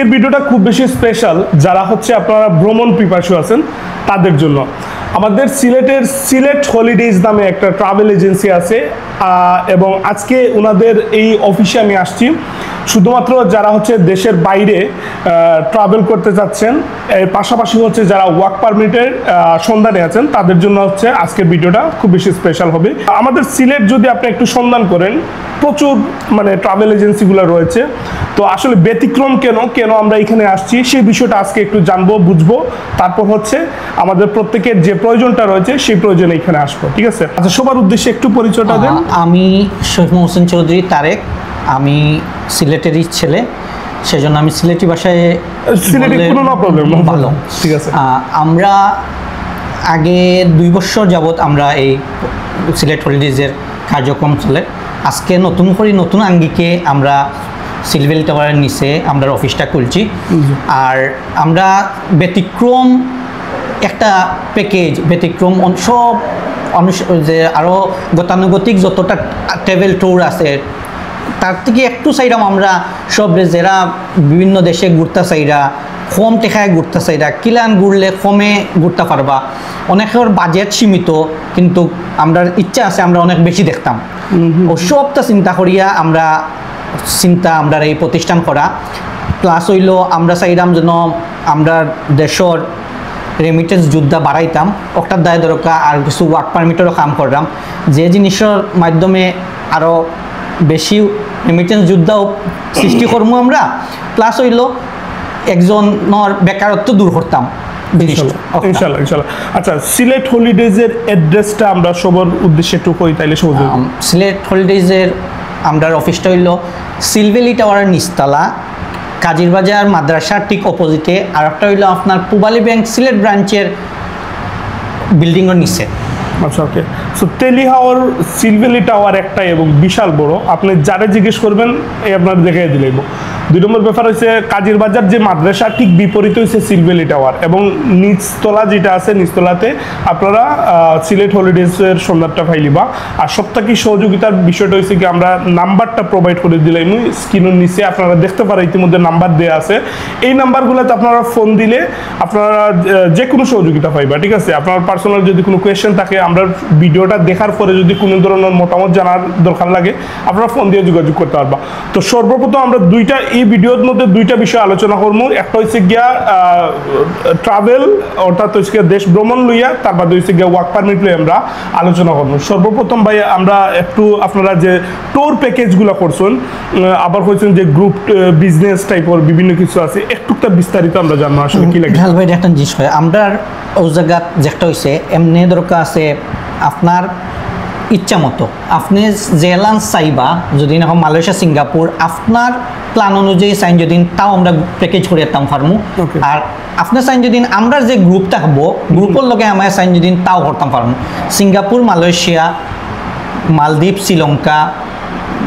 এই ভিডিওটা খুব বেশি স্পেশাল যারা হচ্ছে আপনারা ভ্রমণ পিপাসু আছেন তাদের জন্য। আমাদের সিলেটের সিলেট হলিডেজ নামে একটা ট্রাভেল এজেন্সি আছে এবং আজকে ওনাদের এই অফিসে আমি আসছি শুধুমাত্র যারা হচ্ছে দেশের বাইরে ট্রাভেল করতে যাচ্ছেন, এর পাশাপাশি হচ্ছে যারা ওয়ার্ক পারমিটের সন্ধানে আছেন তাদের জন্য হচ্ছে আজকের ভিডিওটা খুব বেশি স্পেশাল হবে। আমাদের সিলেট যদি আপনি একটু সন্ধান করেন প্রচুর ট্রাভেল এজেন্সিগুলো রয়েছে, তো আসলে ব্যতিক্রম কেন আমরা এখানে আসছি সেই বিষয়টা আজকে একটু জানবো বুঝবো, তারপর হচ্ছে আমাদের প্রত্যেকের যে প্রয়োজনটা রয়েছে সেই প্রয়োজনে এখানে আসবো। ঠিক আছে, আচ্ছা সবার উদ্দেশ্যে একটু পরিচয়টা দেন। আমি শহীদ হোসেন চৌধুরী তারেক, আমি সিলেটেরই ছেলে, সেজন্য আমি সিলেটি ভাষায় কোনো প্রবলেম ভালো। ঠিক আছে, আমরা আগে 2 বছর যাবৎ আমরা এই সিলেট হলিডেজের কার্যক্রম চলে। আজকে নতুন করে নতুন আঙ্গিকে আমরা সিলভেল টাওয়ারের নিচে আমরা অফিসটা খুলছি। আর আমরা ব্যতিক্রম একটা প্যাকেজ, ব্যতিক্রম সব যে আরও গতানুগতিক যতটা ট্রাভেল ট্যুর আছে তার থেকে একটু চাইলাম আমরা সব যারা বিভিন্ন দেশে ঘুরতে চাইরা, কম টেকায় ঘুরতে চাইরা, কিলান ঘুরলে কমে ঘুরতে পারবা। অনেকের বাজেট সীমিত কিন্তু আমরা ইচ্ছা আছে আমরা অনেক বেশি দেখতাম, ও সবটা চিন্তা করিয়া আমরা এই প্রতিষ্ঠান করা। প্লাস হইল আমরা চাইলাম যেন আমরা দেশের রেমিটেন্স যোদ্ধা বাড়াইতাম, ওটার দায় দরকার আর কিছু ওয়ার্ক পারমিটেরও কাম করলাম যে জিনিসের মাধ্যমে আরও বেশি রেমিটেন্স যোদ্ধাও সৃষ্টি করবো আমরা। প্লাস হইল একজনের বেকারত্ব দূর করতাম। ইনশাআল্লাহ ইনশাআল্লাহ। আচ্ছা, সিলেট হলিডেজের অ্যাড্রেসটা আমরা সবার উদ্দেশ্যে একটু কই তাইলে সহজ হবে। সিলেট হলিডেজের আমরা অফিসটা হইল সিলভেলি টাওয়ারের নিচতলা, কাজির বাজার মাদ্রাসার ঠিক অপোজিটে। আর একটা হইল আপনার পূবালী ব্যাংক সিলেট ব্রাঞ্চের বিল্ডিংয়ের নিচে। আচ্ছা ওকে, সো টেলিহাওয়ার সিলভেলি টাওয়ার একটাই এবং বিশাল বড়, আপনি যারা জিজ্ঞেস করবেন এই আপনার দেখাই দিলেই। 2 নম্বর ব্যাপার হচ্ছে কাজির বাজার যে মাদ্রাসা ঠিক বিপরীত হচ্ছে সিলভেলি টাওয়ার এবং নিচতলা যেটা আছে নিচতলাতে আপনারা সিলেট হলিডেজের সন্ধানটা পাইলিবা। আর সবথেকে সহযোগিতার বিষয়টা হচ্ছে কি আমরা নাম্বারটা প্রোভাইড করে দিলাম স্ক্রিনের নিচে, আপনারা দেখতে পারেন ইতিমধ্যে নাম্বার দেওয়া আছে। এই নাম্বারগুলোতে আপনারা ফোন দিলে আপনারা যে কোনো সহযোগিতা পাইবা। ঠিক আছে, আপনার পার্সোনাল যদি কোনো কোয়েশ্চেন থাকে, আমরা ভিডিওটা দেখার পরে যদি কোনো ধরনের মতামত জানার দরকার লাগে আপনারা ফোন দিয়ে যোগাযোগ করতে পারবা। তো সর্বপ্রথম আমরা এই ভিডিওর মধ্যে 2টা বিষয় আলোচনা করবো। একটা হচ্ছে গিয়া ট্রাভেল, অর্থাৎ হচ্ছে দেশ ভ্রমণ লইয়া, তার বাদে হচ্ছে গিয়া ওয়ার্ক পারমিট লইয়া আমরা আলোচনা করবো। সর্বপ্রথম ভাই আমরা একটু আপনারা যে ট্যুর প্যাকেজগুলো করছেন, আবার হচ্ছেন যে গ্রুপ বিজনেস টাইপের বিভিন্ন কিছু আছে, একটুটা বিস্তারিত আমরা জানবো আসলে কি লাগে। ভাই একটা জিনিস হয় আমরা ও জায়গা যেটা হয়েছে এমনি দরকার আছে আপনার ইচ্ছা মতো আপনি জেলান চাইবা, যদি এখন মালয়েশিয়া সিঙ্গাপুর আপনার প্ল্যান অনুযায়ী চাইন যদি তাও আমরা প্যাকেজ করে দিতাম পারমু। আর আপনার চাইন যদি আমরা যে গ্রুপ থাকবো গ্রুপের লগে আমার চাইন যদি তাও করতাম পারমু। সিঙ্গাপুর, মালয়েশিয়া, মালদ্বীপ, শ্রীলঙ্কা,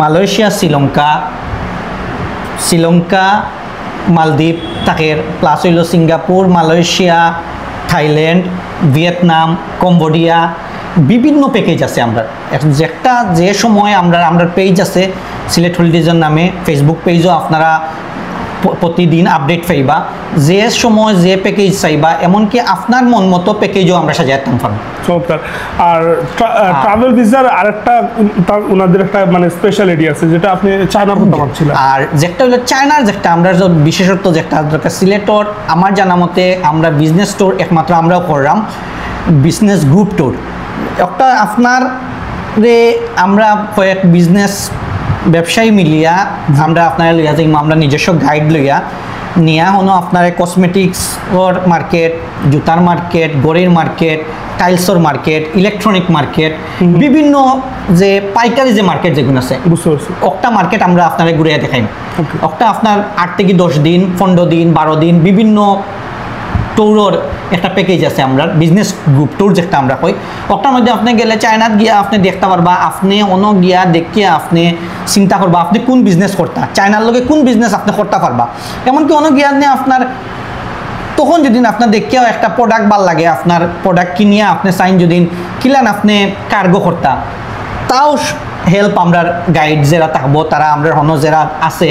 মালয়েশিয়া, শ্রীলঙ্কা, মালদ্বীপ তাকের প্লাস হইল Singapore, Malaysia, Thailand, Vietnam, Cambodia, বিভিন্ন প্যাকেজ আছে আমরা। একটা যে সময় আমরা পেজ আছে সিলেট হলিডেজের নামে, ফেসবুক পেজও আপনারা প্রতিদিন আপডেট পাইবা, যে সময় যে প্যাকেজ চাইবা, এমনকি আপনার মন মতো প্যাকেজও আমরা সাজাইতাম পারবো। চমৎকার। আর ট্রাভেল ভিসার আরেকটা ওনাদের একটা স্পেশালিটি আছে যেটা আপনি চায়না করতে পারছিলেন। আর যেটা হলো চায়নার যেটা আমরা বিশেষত যেটা সিলেটর আমার জানা মতে আমরা বিজনেস ট্যুর একমাত্র আমরাও করলাম, বিজনেস গ্রুপ ট্যুর। একটা আপনার আমরা কয়েক বিজনেস ব্যবসায়ী মিলিয়া আমরা আপনারা লইয়া যাই, আমরা নিজস্ব গাইড লইয়া নিয়া হনো আপনার কসমেটিক্সর মার্কেট, জুতার মার্কেট, গড়ির মার্কেট, টাইলসর মার্কেট, ইলেকট্রনিক মার্কেট, বিভিন্ন যে পাইকারি যে মার্কেট যেগুলো আছে একটা মার্কেট আমরা আপনারা ঘুরে দেখাই। একটা আপনার 8 থেকে 10 দিন, 15 দিন, 12 দিন বিভিন্ন ট্যুরের একটা প্যাকেজ আছে আমরা বিজনেস গ্রুপ ট্যুর যেটা আমরা কই। ওটার মধ্যে আপনি গেলে চায়নাত গিয়া আপনি দেখতে পারবা, আপনি অন্য গিয়া দেখিয়া আপনি চিন্তা করবা আপনি কোন বিজনেস করতা, চায়নার লগে কোন বিজনেস আপনি করতে পারবা। এমনকি অন্য গিয়া নিয়ে আপনার তখন যদি আপনার দেখিয়াও একটা প্রোডাক্ট ভাল লাগে, আপনার প্রোডাক্ট কিনিয়া আপনি চাইন যদি কিলান আপনি কার্গো করতা, তাও হেল্প আমরা গাইড যারা থাকবো তারা আমরা অন্য যারা আছে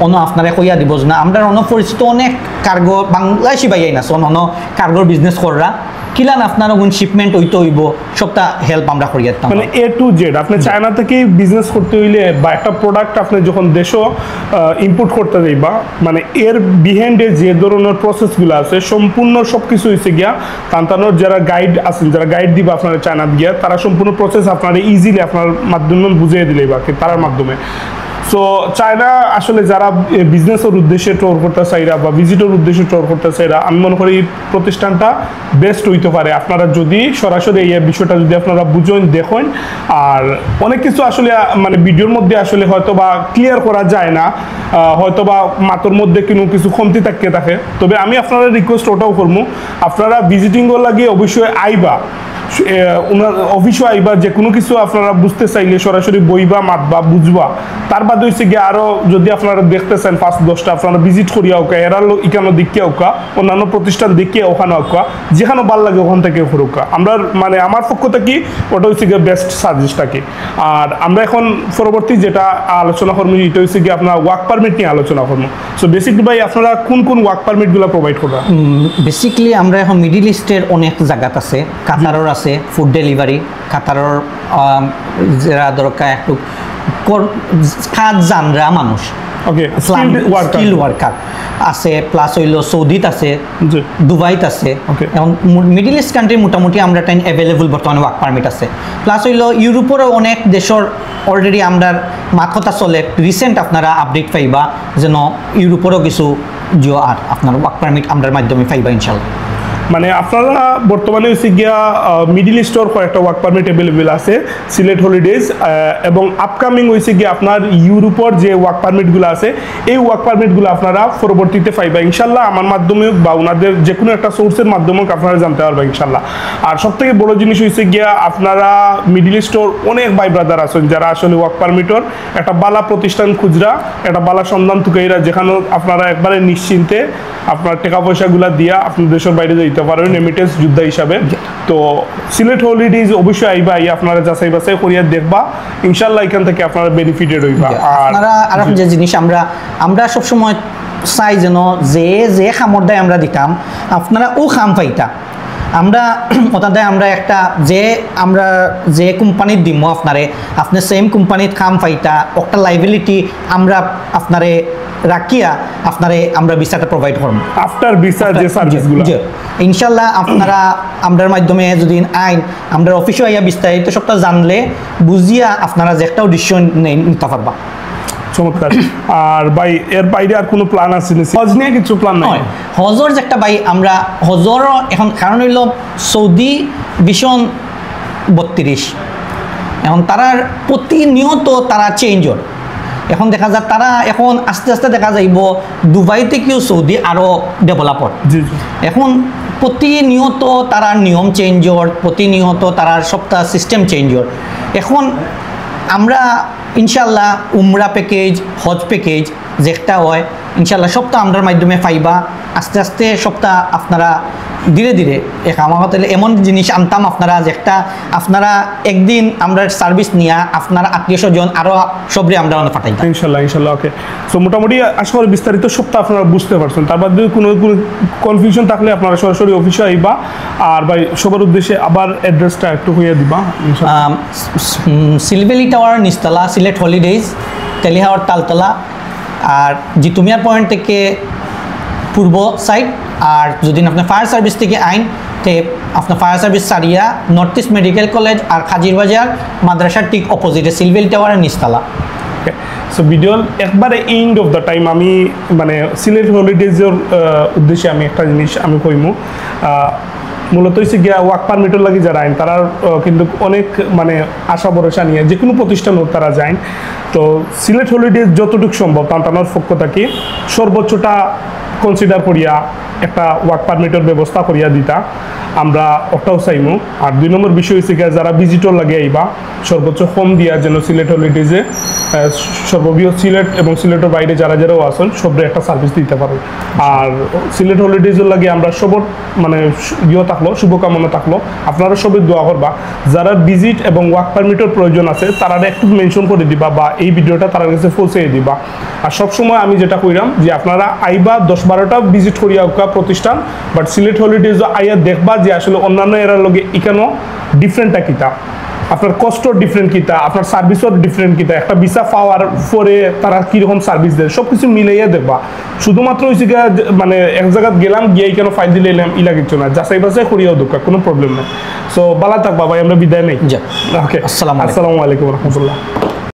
অন্য আপনারা কইয়া দিব না আমরা অন্য পরিচিত অনেক কার্গো বাংলাদেশি বাইয়াই না অন্য কার্গোর বিজনেস কররা কিলান আপনার ওগুন শিপমেন্ট হইতে হইব সবটা হেল্প আমরা করিয়া দিতাম মানে A to Z আপনি চায়না থেকে বিজনেস করতে হইলে বা একটা প্রোডাক্ট আপনি যখন দেশও ইম্পোর্ট করতে যাইবা মানে এর বিহাইন্ডে যে ধরনের প্রসেসগুলো আছে সম্পূর্ণ সব কিছু হয়েছে গিয়া তান্তানোর যারা গাইড আছেন যারা গাইড দিবা আপনারা চায়না গিয়া তারা সম্পূর্ণ প্রসেস আপনারা ইজিলি আপনার মাধ্যমে বুঝিয়ে দিলেই বা তার মাধ্যমে সো চায়না আসলে যারা বিজনেসের উদ্দেশ্যে টোর করতে চাইরা বা ভিজিটের উদ্দেশ্যে টোর করতে চাইরা আমি মনে করি এই প্রতিষ্ঠানটা বেস্ট হইতে পারে আপনারা যদি সরাসরি এই বিষয়টা যদি আপনারা বুঝেন দেখেন আর অনেক কিছু আসলে মানে ভিডিওর মধ্যে আসলে হয়তো বা ক্লিয়ার করা যায় না হয়তো বা মাতর মধ্যে কোনো কিছু কমতি থাকে তবে আমি আপনারা রিকোয়েস্ট ওটাও করবো আপনারা ভিজিটিংও লাগিয়ে অবশ্যই আইবা ওনার অফিসও আইবা যে কোনো কিছু আপনারা বুঝতে চাইলে সরাসরি বইবা মাতবা বুঝবা তার বাদ হয়েছে গিয়ে আরও যদি আপনারা দেখতে চান 5-10টা আপনারা ভিজিট করিয়া ওকা এরা ইকানো দেখিয়া ওকা অন্যান্য প্রতিষ্ঠান দেখিয়া ওখানে ওকা যেখানে ভাল লাগে ওখান থেকে হরুকা আমরা মানে আমার পক্ষ থেকে ওটা হচ্ছে গিয়ে বেস্ট সাজেস্ট থাকে আর আমরা এখন পরবর্তী যেটা আলোচনা করবো এটা হচ্ছে গিয়ে আপনার ওয়ার্ক পারমিট নিয়ে আলোচনা করবো সো বেসিকলি ভাই আপনারা কোন ওয়ার্ক পারমিটগুলো প্রোভাইড করবেন বেসিকলি আমরা এখন মিডিল ইস্টের অনেক জায়গাত আছে কাতারের আছে ফুড ডেলিভারি কাতারের যারা দরকার একটু কাজ জানরা মানুষ ওকে স্কিল ওয়ার্কার আছে প্লাস হইল সৌদিত আছে দুবাইত আছে এবং মিডিল ইস্ট কান্ট্রি মোটামুটি আমরা টাইম অ্যাভেলেবল বর্তমানে ওয়ার্ক পারমিট আছে প্লাস হইল ইউরোপেরও অনেক দেশের অলরেডি আমরা মাত কথা চলে রিসেন্ট আপনারা আপডেট পাইবা যেন ইউরোপেরও কিছু জিও আর আপনার ওয়ার্ক পারমিট আমরার মাধ্যমে পাইবা ইনশাল্লাহ মানে আপনারা বর্তমানে হচ্ছে গিয়া মিডিল ইস্টর কয়েকটা ওয়ার্ক পারমিট অ্যাভেলেবেল আছে সিলেট হলিডেজ এবং আপকামিং হয়েছে গিয়ে আপনার ইউরোপের যে ওয়ার্ক পারমিটগুলো আছে এই ওয়ার্ক পারমিটগুলো আপনারা পরবর্তীতে পাইবা ইনশাল্লাহ আমার মাধ্যমে বা ওনাদের যে কোনো একটা সোর্সের মাধ্যমে আপনারা জানতে পারবেন ইনশাল্লাহ আর সবথেকে বড় জিনিস হয়েছে গিয়া আপনারা মিডিল ইস্টর অনেক ভাই ব্রাদার আছেন যারা আসলে ওয়ার্ক পারমিটর একটা বালা প্রতিষ্ঠান খুচরা একটা বালা সন্ধান তুকাইরা যেখানে আপনারা একবারে নিশ্চিন্তে আপনার টাকা পয়সাগুলো দিয়া আপনার দেশের বাইরে যাইতে পারেন এমিটেন্স যোদ্ধা হিসাবে তো সিলেট হলিডেজ অবশ্যই আইবা আপনারা যাচাই বাছাই করিয়া দেখবা ইনশাল্লাহ এখান থেকে আপনারা বেনিফিটেড হইবা আর আর যে জিনিস আমরা সবসময় চাই যেন যে খামর দেয় আমরা দিতাম আপনারা ও খাম পাইতা আমরা ওটাতে আমরা একটা আমরা যে কোম্পানির দিব আপনি সেম কোম্পানির খাম পাইতা একটা লাইবিলিটি আমরা আপনারে রাখিয়া আপনারে আমরা ভিসাটা প্রোভাইড করব আফটার ভিসা যে সার্ভিসগুলো ইনশাল্লাহ আপনারা আমরার মাধ্যমে যদি আইন আমরা অফিসে আইয়া বিস্তারিত সবটা জানলে বুঝিয়া আপনারা যে একটা ডিসিশন নিতে পারবা চমৎকার আর ভাই এর বাইরে আর কোনো প্ল্যান আছে না হজ নিয়ে কিছু প্ল্যান নাই হজর যে একটা ভাই আমরা হজর এখন কারণ হইল সৌদি ভীষণ 32 এখন তারার প্রতিনিয়ত তারা চেঞ্জ হয় এখন দেখা যায় তারা এখন আস্তে আস্তে দেখা যাইব দুবাই থেকেও সৌদি আরও ডেভেলপ হয় এখন প্রতিনিয়ত তারা নিয়ম চেঞ্জ হয় প্রতিনিয়ত তারা সবটা সিস্টেম চেঞ্জ হয় এখন আমরা ইনশাল্লাহ উমরা প্যাকেজ হজ প্যাকেজ যেটা হয় ইনশাল্লাহ সবটা আমরার মাধ্যমে পাইবা আস্তে আস্তে সবটা আপনারা ধীরে ধীরে আমার হতে এমন জিনিস আনতাম আপনারা যেটা আপনারা একদিন আমরা সার্ভিস নিয়ে আপনার আত্মীয় স্বজন আরও সবরে আমরা পাঠাইতাম ইনশাল্লাহ ওকে সো মোটামুটি আশা করি বিস্তারিত সবটা আপনারা বুঝতে পারছেন তার বাদ দিয়ে কোনো কনফিউশন থাকলে আপনারা সরাসরি অফিসে আইবা আর ভাই সবার উদ্দেশ্যে আবার অ্যাড্রেসটা একটু হইয়া দিবা সিলভেলি টাওয়ার নিচতলা সিলেট হলিডেজ তেলিহাওয়ার তালতলা আর জিতুমিয়া পয়েন্ট থেকে পূর্ব সাইড আর যদি আপনার ফায়ার সার্ভিস থেকে আইন তে আপনার ফায়ার সার্ভিস সারিয়া নর্থ ইস্ট মেডিকেল কলেজ আর খাজিরবাজার মাদ্রাসার ঠিক অপোজিটে সিলভেলি টাওয়ারের নিচতলা সো ভিডিও একবারে এন্ড অফ দ্য টাইম আমি মানে সিলেট হলিডেজের উদ্দেশ্যে আমি একটা জিনিস আমি কইমু মূলত হচ্ছে গিয়া ওয়ার্ক পারমিটের লাগে যারা আইন তারা কিন্তু অনেক মানে আশা ভরসা নিয়ে যে কোনো প্রতিষ্ঠান হোক তারা যায় তো সিলেট হলিডেজ যতটুকু সম্ভব তার পক্ষ থেকে সর্বোচ্চটা কনসিডার করিয়া একটা ওয়ার্ক পারমিটের ব্যবস্থা করিয়া দিতা আমরা ওটাও চাইমু। আর 2 নম্বর বিষয় হচ্ছে যারা ভিজিটর লাগে আইবা সর্বোচ্চ কম দিয়া যেন সিলেট হলিডেজে সর্ববৃহৎ সিলেট এবং সিলেটের বাইরে যারা যারাও আসেন সবরে একটা সার্ভিস দিতে পারে। আর সিলেট হলিডেজের লাগে আমরা সবর মানে থাকলো শুভকামনা থাকলো, আপনারা সবাই দোয়া করবা। যারা ভিজিট এবং ওয়ার্ক পারমিটের প্রয়োজন আছে তারা একটু মেনশন করে দিবা বা এই ভিডিওটা তার কাছে পৌঁছে দিবা। আর সবসময় আমি যেটা কইরাম যে আপনারা আইবা 10-12টা ভিজিট করিয়া প্রতিষ্ঠান, বাট সিলেট হলিডেজ আইয়া দেখবা যে আসলে অন্যান্য এরার লগে এখানেও ডিফারেন্টটা কিতা, আপনার কষ্ট ডিফারেন্ট কিতা, আপনার সার্ভিসও ডিফারেন্ট কিতা, একটা ভিসা পাওয়ার পরে তারা কীরকম সার্ভিস দেয় সব কিছু মিলাইয়া দেখবা। শুধুমাত্র হয়েছে মানে এক জায়গায় গেলাম গিয়ে কেন ফাইল দিলে এলাম ইলা কিছু না, যাচাই বাছাই করিয়াও দোকা, কোনো প্রবলেম নেই। সো ভালো থাকবা ভাই, আমরা বিদায় নেই। ওকে, আসসালামু আলাইকুম। আসসালামু আলাইকুম রহমতুল্লাহ।